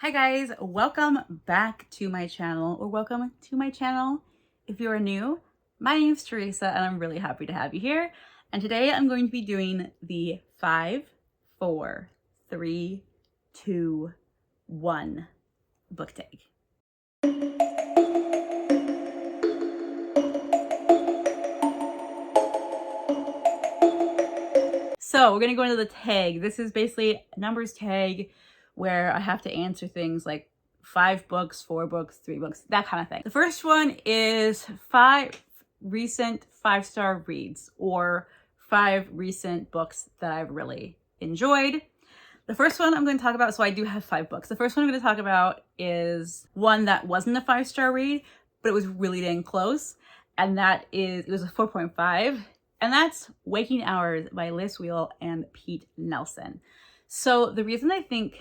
Hi guys, welcome back to my channel, or welcome to my channel if you are new. My name is Teresa and I'm really happy to have you here. And today I'm going to be doing the 5, 4, 3, 2, 1 book tag. So we're gonna go into the tag. This is basically a numbers tag where I have to answer things like 5 books, 4 books, 3 books, that kind of thing. The first one is 5 recent 5-star reads, or 5 recent books that I've really enjoyed. The first one I'm going to talk about, so I do have 5 books. The first one I'm going to talk about is one that wasn't a 5-star read, but it was really dang close. And that is, it was a 4.5. And that's Waking Hours by Liz Wheel and Pete Nelson. So the reason I think,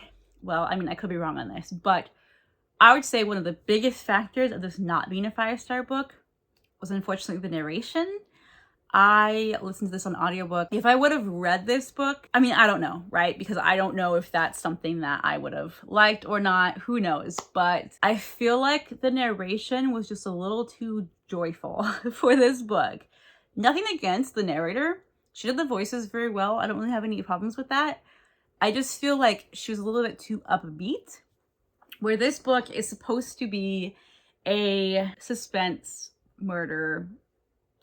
well, I mean, I could be wrong on this, but I would say one of the biggest factors of this not being a 5-star book was unfortunately the narration. I listened to this on audiobook. If I would have read this book, I mean, I don't know, right? Because I don't know if that's something that I would have liked or not, who knows? But I feel like the narration was just a little too joyful for this book. Nothing against the narrator. She did the voices very well. I don't really have any problems with that. I just feel like she was a little bit too upbeat, where this book is supposed to be a suspense, murder,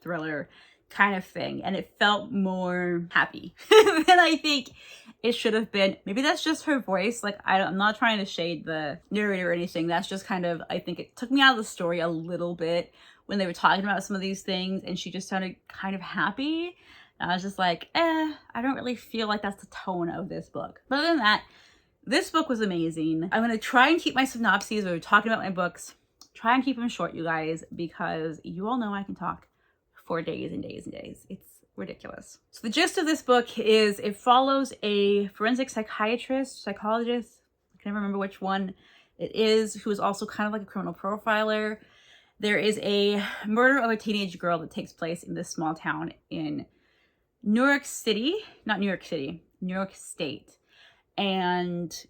thriller kind of thing. And it felt more happy than I think it should have been. Maybe that's just her voice. Like, I'm not trying to shade the narrator or anything. That's just kind of, I think it took me out of the story a little bit when they were talking about some of these things, and she just sounded kind of happy. And I was just like, I don't really feel like that's the tone of this book. But other than that, this book was amazing. I'm going to try and keep my synopses, or talking about my books, try and keep them short, you guys, because you all know I can talk for days and days and days. It's ridiculous. So the gist of this book is it follows a forensic psychologist, I can never remember which one it is, who is also kind of like a criminal profiler. There is a murder of a teenage girl that takes place in this small town in New York State. And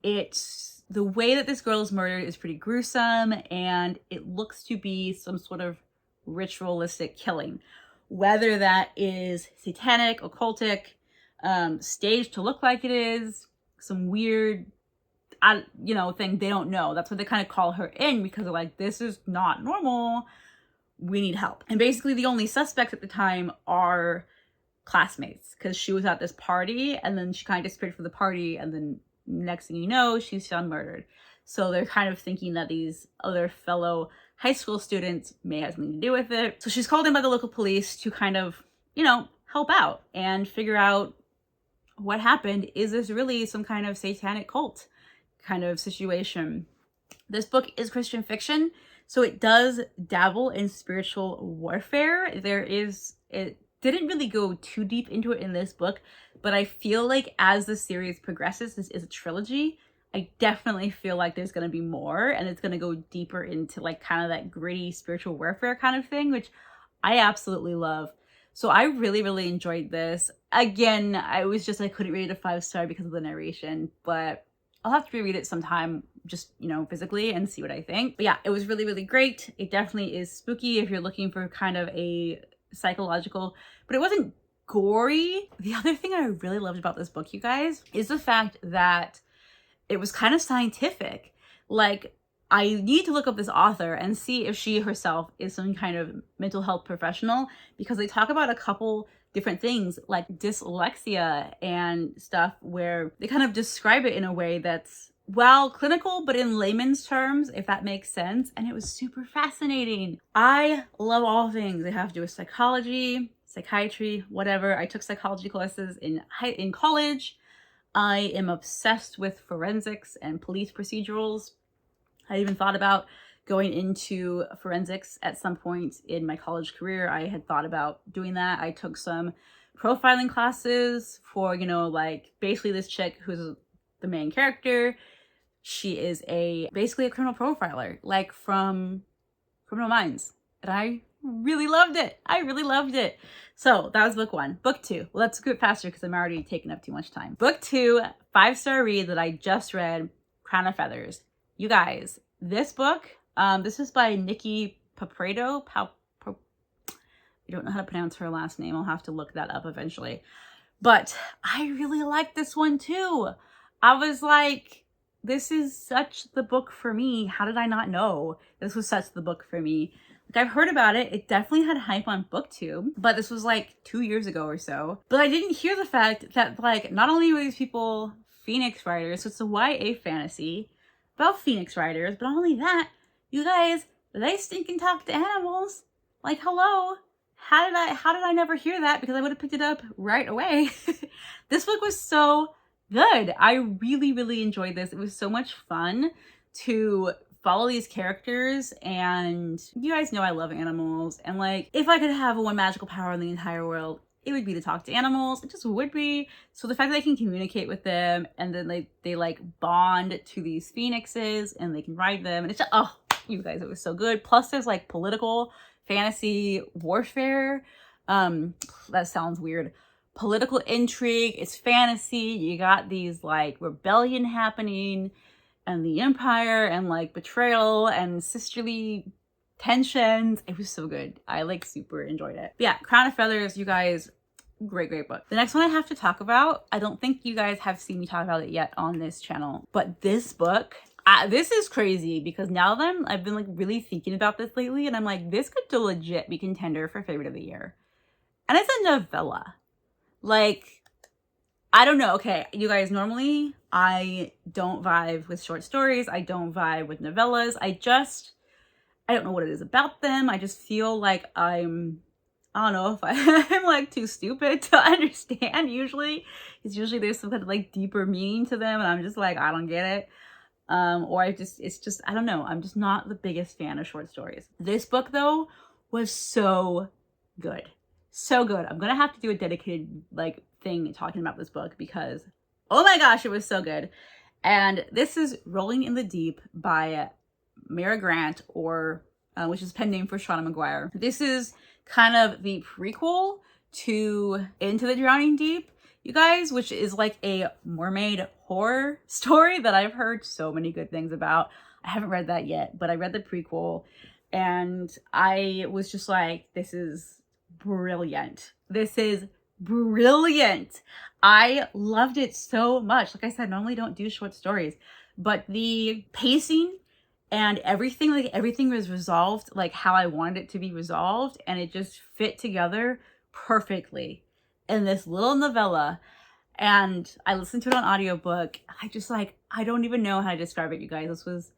it's, the way that this girl is murdered is pretty gruesome, and it looks to be some sort of ritualistic killing. Whether that is satanic, occultic, staged to look like it is, some weird thing, they don't know. That's what they kind of call her in, because they're like, this is not normal, we need help. And basically the only suspects at the time are classmates, because she was at this party and then she kind of disappeared from the party, and then next thing you know, she's found murdered. So they're kind of thinking that these other fellow high school students may have something to do with it. So she's called in by the local police to kind of, help out and figure out what happened. Is this really some kind of satanic cult kind of situation? This book is Christian fiction, so it does dabble in spiritual warfare. It didn't really go too deep into it in this book, but I feel like as the series progresses, this is a trilogy, I definitely feel like there's going to be more, and it's going to go deeper into like kind of that gritty spiritual warfare kind of thing, which I absolutely love. So I really, really enjoyed this. Again, I couldn't rate it a 5-star because of the narration, but I'll have to reread it sometime, just, physically, and see what I think. But yeah, it was really, really great. It definitely is spooky if you're looking for kind of a psychological, but it wasn't gory. The other thing I really loved about this book, you guys, is the fact that it was kind of scientific. Like, I need to look up this author and see if she herself is some kind of mental health professional, because they talk about a couple different things like dyslexia and stuff, where they kind of describe it in a way that's, well, clinical, but in layman's terms, if that makes sense. And it was super fascinating. I love all things that have to do with psychology, psychiatry, whatever. I took psychology classes in college. I am obsessed with forensics and police procedurals. I even thought about going into forensics at some point in my college career. I had thought about doing that. I took some profiling classes for, like basically this chick who's the main character. She is basically a criminal profiler, like from Criminal Minds. And I really loved it. I really loved it. So that was book 1. Book 2. Well, let's go faster because I'm already taking up too much time. Book 2, 5-star read that I just read. Crown of Feathers. You guys, this book, this is by Nikki Papreto. I don't know how to pronounce her last name. I'll have to look that up eventually. But I really like this one too. I was like, this is such the book for me. How did I not know this was such the book for me? Like, I've heard about it. It definitely had hype on BookTube, but this was like 2 years ago or so. But I didn't hear the fact that, like, not only were these people Phoenix writers, so it's a YA fantasy about Phoenix writers, but not only that, you guys, they stinking talk to animals. Like, hello. How did I never hear that? Because I would have picked it up right away. This book was so good. I really, really enjoyed this. It was so much fun to follow these characters, and you guys know I love animals, and like, if I could have one magical power in the entire world, it would be to talk to animals. It just would be. So the fact that I can communicate with them, and then they like bond to these phoenixes, and they can ride them, and it's just, oh, you guys, it was so good. Plus there's like political fantasy warfare. That sounds weird. Political intrigue. It's fantasy. You got these like rebellion happening, and the empire, and like betrayal and sisterly tensions. It was so good. I like super enjoyed it. But yeah, Crown of Feathers, you guys, great book. The next one I have to talk about, I don't think you guys have seen me talk about it yet on this channel, but this book, this is crazy because now that I've been like really thinking about this lately, and I'm like, this could legit be contender for favorite of the year. And it's a novella. Like, I don't know. Okay, you guys, normally I don't vibe with short stories. I don't vibe with novellas. I don't know what it is about them. I just feel like I don't know if I'm like too stupid to understand usually. It's usually there's some kind of like deeper meaning to them, and I'm just like, I don't get it. Or it's just, I don't know. I'm just not the biggest fan of short stories. This book though was so good. So good. I'm gonna have to do a dedicated like thing talking about this book because, oh my gosh, it was so good. And this is Rolling in the Deep by Mara Grant, or which is pen name for Shauna McGuire. This is kind of the prequel to Into the Drowning Deep, you guys, which is like a mermaid horror story that I've heard so many good things about. I haven't read that yet, but I read the prequel and I was just like, this is brilliant. This is brilliant. I loved it so much. Like I said, normally don't do short stories, but the pacing and everything, like everything was resolved like how I wanted it to be resolved, and it just fit together perfectly in this little novella. And I listened to it on audiobook. I don't even know how to describe it, you guys. This was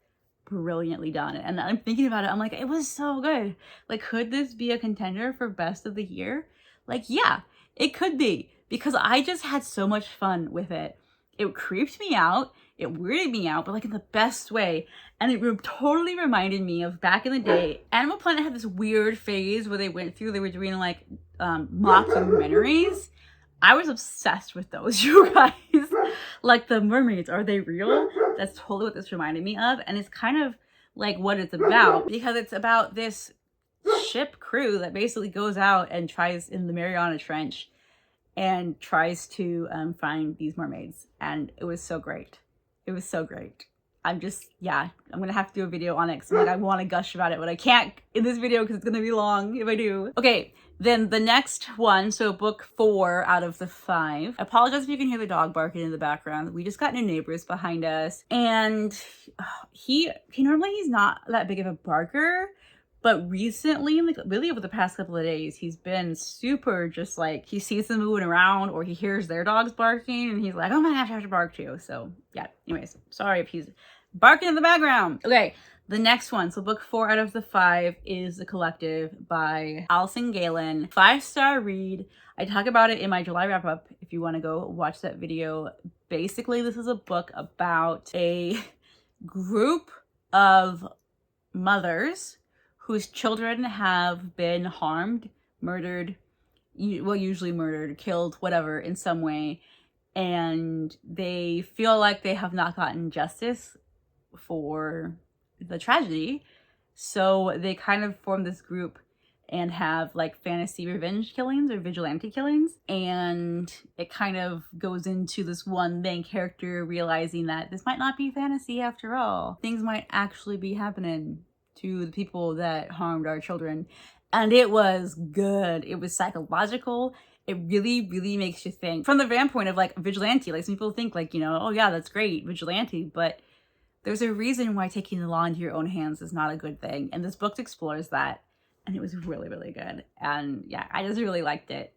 brilliantly done. And I'm thinking about it, I'm like, it was so good. Like, could this be a contender for best of the year? Like, yeah, it could be, because I just had so much fun with it. It creeped me out, it weirded me out, but like in the best way. And it totally reminded me of back in the day. Animal Planet had this weird phase where they were doing like mockumentaries. I was obsessed with those, you guys. Like, the mermaids, are they real? That's totally what this reminded me of. And it's kind of like what it's about, because it's about this ship crew that basically goes out and tries in the Mariana Trench and tries to find these mermaids. And it was so great. It was so great. I'm gonna have to do a video on it because like, I want to gush about it, but I can't in this video because it's gonna be long if I do. Okay, then the next one, so book 4 out of the 5. I apologize if you can hear the dog barking in the background. We just got new neighbors behind us, and he normally he's not that big of a barker, but recently, like really over the past couple of days, he's been super just like, he sees them moving around or he hears their dogs barking and he's like, oh my gosh, I have to bark too. So yeah, anyways, sorry if he's barking in the background. Okay, the next one, so book 4 out of the 5 is The Collective by Allison Galen. 5-star read. I talk about it in my July wrap up if you want to go watch that video. Basically, this is a book about a group of mothers whose children have been harmed, murdered, well, usually murdered, killed, whatever, in some way. And they feel like they have not gotten justice for the tragedy. So they kind of form this group and have like fantasy revenge killings or vigilante killings. And it kind of goes into this one main character realizing that this might not be fantasy after all. Things might actually be happening to the people that harmed our children. And it was good. It was psychological. It really, really makes you think from the standpoint of like vigilante. Like some people think like, you know, oh yeah, that's great, vigilante, but there's a reason why taking the law into your own hands is not a good thing. And this book explores that. And it was really, really good. And yeah, I just really liked it.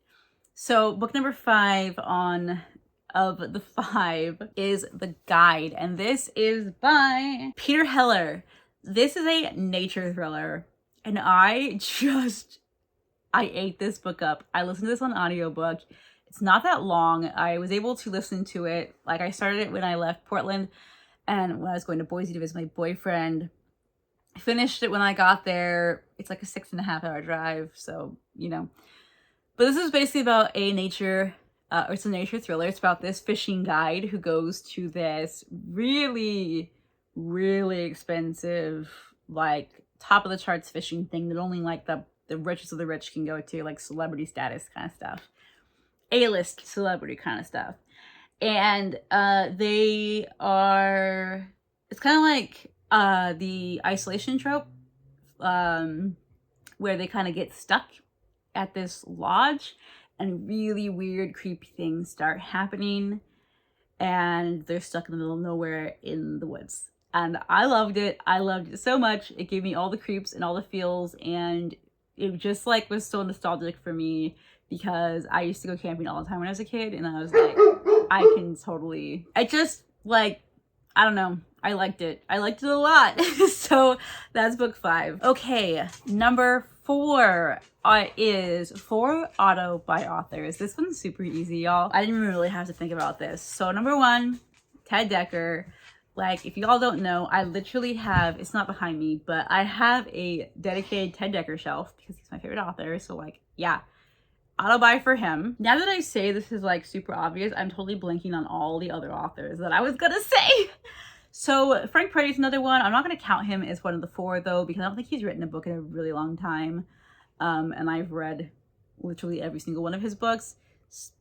So book number 5 of the 5 is The Guide. And this is by Peter Heller. This is a nature thriller. And I ate this book up. I listened to this on audiobook. It's not that long. I was able to listen to it. Like I started it when I left Portland and when I was going to Boise to visit my boyfriend. I finished it when I got there. It's like a 6.5 hour drive. So, you know, but this is basically about a nature, it's a nature thriller. It's about this fishing guide who goes to this really, really expensive, like top of the charts fishing thing that only like the richest of the rich can go to, like celebrity status kind of stuff, A-list celebrity kind of stuff. And it's kind of like the isolation trope, where they kind of get stuck at this lodge and really weird, creepy things start happening and they're stuck in the middle of nowhere in the woods. And I loved it. I loved it so much. It gave me all the creeps and all the feels, and it just like was so nostalgic for me because I used to go camping all the time when I was a kid, and I was like, I can totally, I just like, I don't know. I liked it. I liked it a lot. So that's book 5. Okay, number 4 is 4 auto by authors. This one's super easy, y'all. I didn't really have to think about this. So number 1, Ted Dekker. Like, if y'all don't know, I literally have, it's not behind me, but I have a dedicated Ted Dekker shelf because he's my favorite author. So like, yeah, auto buy for him. Now that I say this is like super obvious, I'm totally blanking on all the other authors that I was gonna say. So Frank Peretti's another one. I'm not gonna count him as one of the 4 though, because I don't think he's written a book in a really long time. And I've read literally every single one of his books.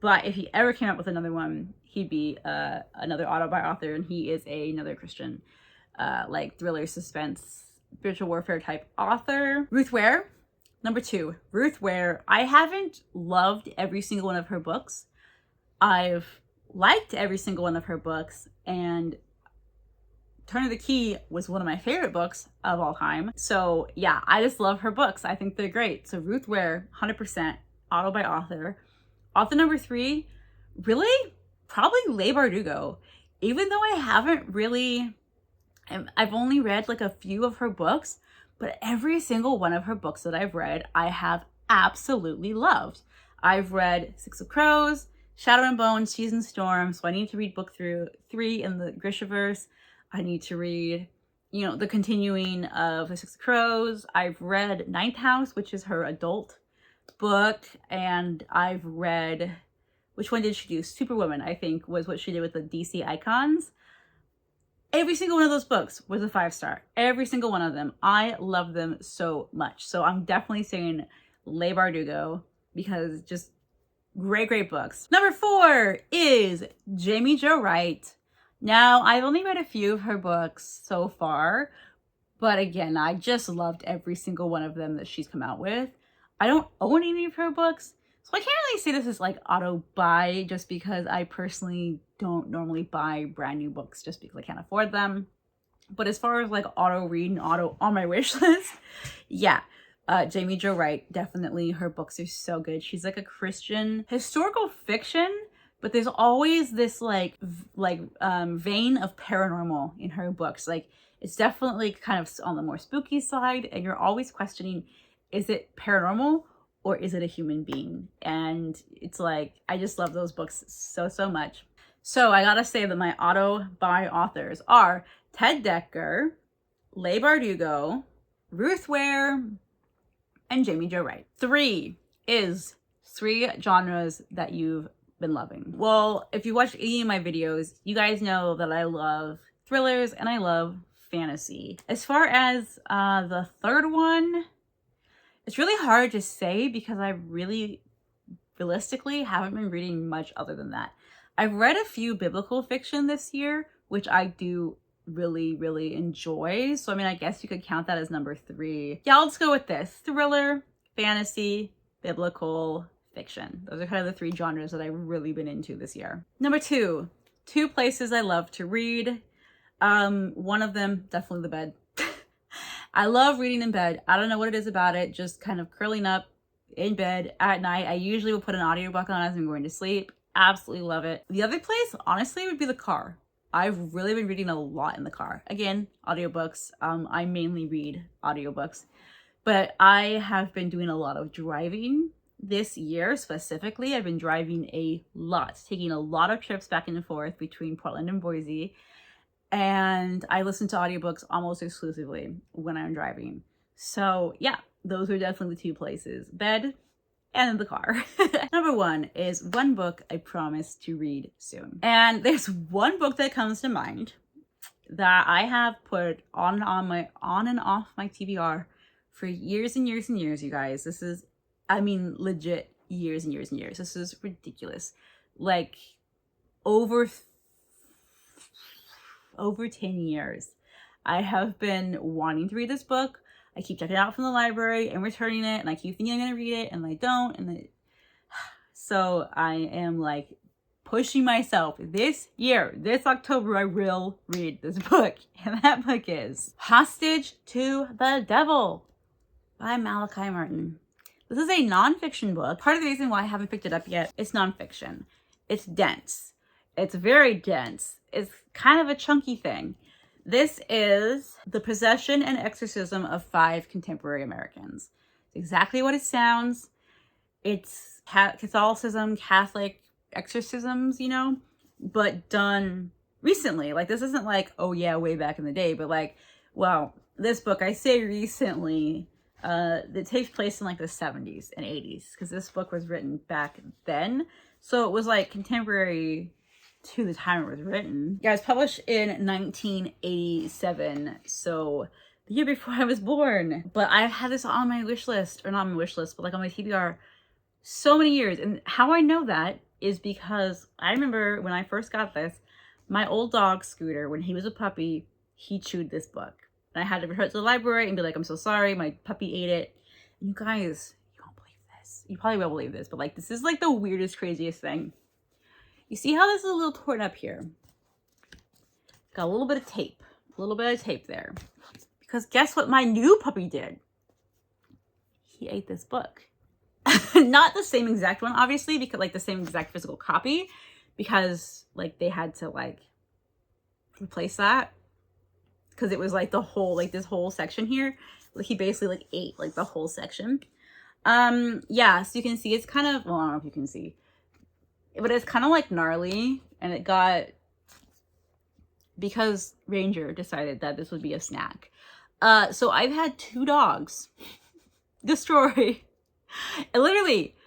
But if he ever came up with another one, he'd be another auto by author, and he is another Christian, like thriller, suspense, spiritual warfare type author. Ruth Ware, number 2. Ruth Ware. I haven't loved every single one of her books. I've liked every single one of her books, and Turn of the Key was one of my favorite books of all time. So yeah, I just love her books. I think they're great. So Ruth Ware, 100% auto by author. Author number 3, really? Probably Leigh Bardugo. Even though I haven't really, I've only read like a few of her books, but every single one of her books that I've read, I have absolutely loved. I've read Six of Crows, Shadow and Bone, Seas and Storm, so I need to read book 3 in the Grishaverse. I need to read, you know, the continuing of the Six of Crows. I've read Ninth House, which is her adult book, and I've read, which one did she do? Superwoman, I think, was what she did with the DC Icons. Every single one of those books was a 5-star. Every single one of them. I love them so much. So I'm definitely saying Leigh Bardugo because just great, great books. Number 4 is Jamie Jo Wright. Now, I've only read a few of her books so far, but again, I just loved every single one of them that she's come out with. I don't own any of her books, so I can't really say this is like auto buy just because I personally don't normally buy brand new books just because I can't afford them. But as far as like auto read and auto on my wish list, yeah, Jamie Jo Wright, definitely. Her books are so good. She's like a Christian historical fiction, but there's always this like vein of paranormal in her books. Like it's definitely kind of on the more spooky side, and you're always questioning, is it paranormal or is it a human being? And it's like, I just love those books so, so much. So I gotta say that my auto buy authors are Ted Dekker, Leigh Bardugo, Ruth Ware, and Jamie Jo Wright. 3 is 3 genres that you've been loving. Well, if you watch any of my videos, you guys know that I love thrillers and I love fantasy. As far as the third one, It's really hard to say because I really realistically haven't been reading much other than that. I've read a few biblical fiction this year, which I do really enjoy. So I mean, I guess you could count that as number 3. Yeah, let's go with this. Thriller, fantasy, biblical fiction. Those are kind of the 3 genres that I've really been into this year. Number 2, 2 places I love to read. One of them, definitely the bed. I love reading in bed. I don't know what it is about it, just kind of curling up in bed at night. I usually will put an audiobook on as I'm going to sleep. Absolutely love it. The other place, honestly, would be the car. I've really been reading a lot in the car. Again, audiobooks. I mainly read audiobooks, but I have been doing a lot of driving this year. Specifically, I've been driving a lot, taking a lot of trips back and forth between Portland and Boise. And I listen to audiobooks almost exclusively when I'm driving. So yeah, those are definitely the 2 places, bed and the car. Number 1 is one book I promise to read soon. And there's one book that comes to mind that I have put on and off my TBR for years and years and years, you guys. This is, I mean, legit years and years and years. This is ridiculous. Like over 10 years. I have been wanting to read this book. I keep checking it out from the library and returning it, and I keep thinking I'm gonna read it, and I don't, so I am like pushing myself. This year, this October, I will read this book, and that book is Hostage to the Devil by Malachi Martin. This is a nonfiction book. Part of the reason why I haven't picked it up yet, it's nonfiction. It's dense. It's very dense. It's kind of a chunky thing. This is the possession and exorcism of 5 contemporary Americans. It's exactly what it sounds. It's Catholicism, Catholic exorcisms, you know, but done recently. Like, this isn't like, oh yeah, way back in the day, but like, well, this book, I say recently, it takes place in like the 70s and 80s, because this book was written back then. So it was like contemporary to the time it was written. Yeah, it was published in 1987, so the year before I was born. But I've had this on my wish list, or not on my wish list, but like on my TBR so many years. And how I know that is because I remember when I first got this, my old dog Scooter, when he was a puppy, he chewed this book. And I had to return it to the library and be like, I'm so sorry, my puppy ate it. And you guys, you won't believe this. You probably won't believe this, but like, this is like the weirdest, craziest thing. You see how this is a little torn up here? Got a little bit of tape there. Because guess what my new puppy did? He ate this book. Not the same exact one, obviously, because like the same exact physical copy, because like they had to like replace that. Because it was like the whole, like this whole section here. Like he basically like ate like the whole section. Yeah, so you can see it's kind of, well, I don't know if you can see, but it's kind of like gnarly, and it got, because Ranger decided that this would be a snack. So I've had 2 dogs destroy, and literally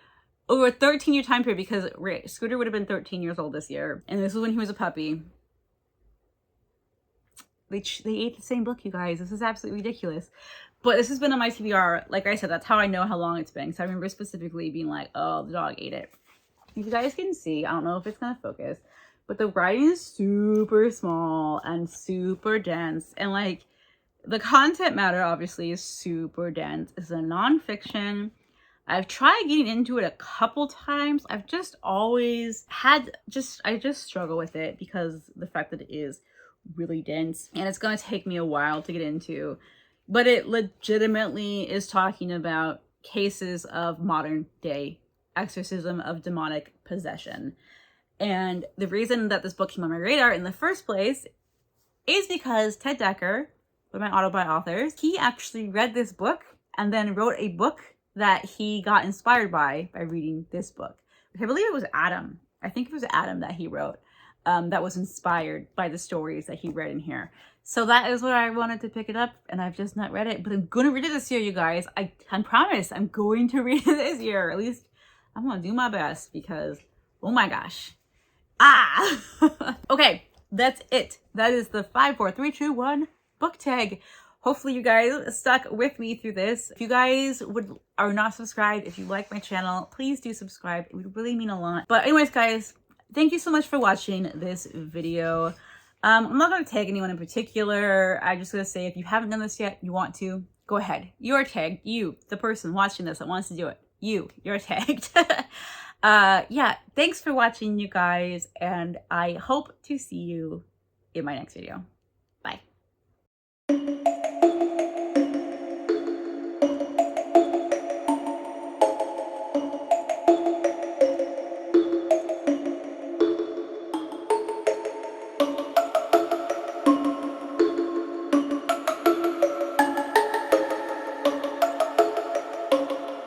over a 13-year time period, because Scooter would have been 13 years old this year, and this was when he was a puppy. They ate the same book, you guys. This is absolutely ridiculous. But this has been on my TBR. Like I said, that's how I know how long it's been. So I remember specifically being like, oh, the dog ate it. If you guys can see, I don't know if it's going to focus, but the writing is super small and super dense. And like the content matter obviously is super dense. It's a nonfiction. I've tried getting into it a couple times. I've just always had, I just struggle with it because the fact that it is really dense, and it's going to take me a while to get into. But it legitimately is talking about cases of modern day exorcism of demonic possession. And the reason that this book came on my radar in the first place is because Ted Dekker, one of my autobi authors, he actually read this book and then wrote a book that he got inspired by reading this book. I believe it was Adam. I think it was Adam that he wrote, that was inspired by the stories that he read in here. So that is what I wanted to pick it up, and I've just not read it, but I'm going to read it this year, you guys. I promise I'm going to read it this year. At least I'm going to do my best, because, oh my gosh. Okay, that's it. That is the 5, 4, 3, 2, 1 book tag. hopefully you guys stuck with me through this. If you guys are not subscribed, if you like my channel, please do subscribe. It would really mean a lot. But anyways, guys, thank you so much for watching this video. I'm not going to tag anyone in particular. I'm just going to say, if you haven't done this yet, you want to, go ahead. You're tagged. You, the person watching this that wants to do it. You're tagged. Yeah, thanks for watching, you guys, and I hope to see you in my next video.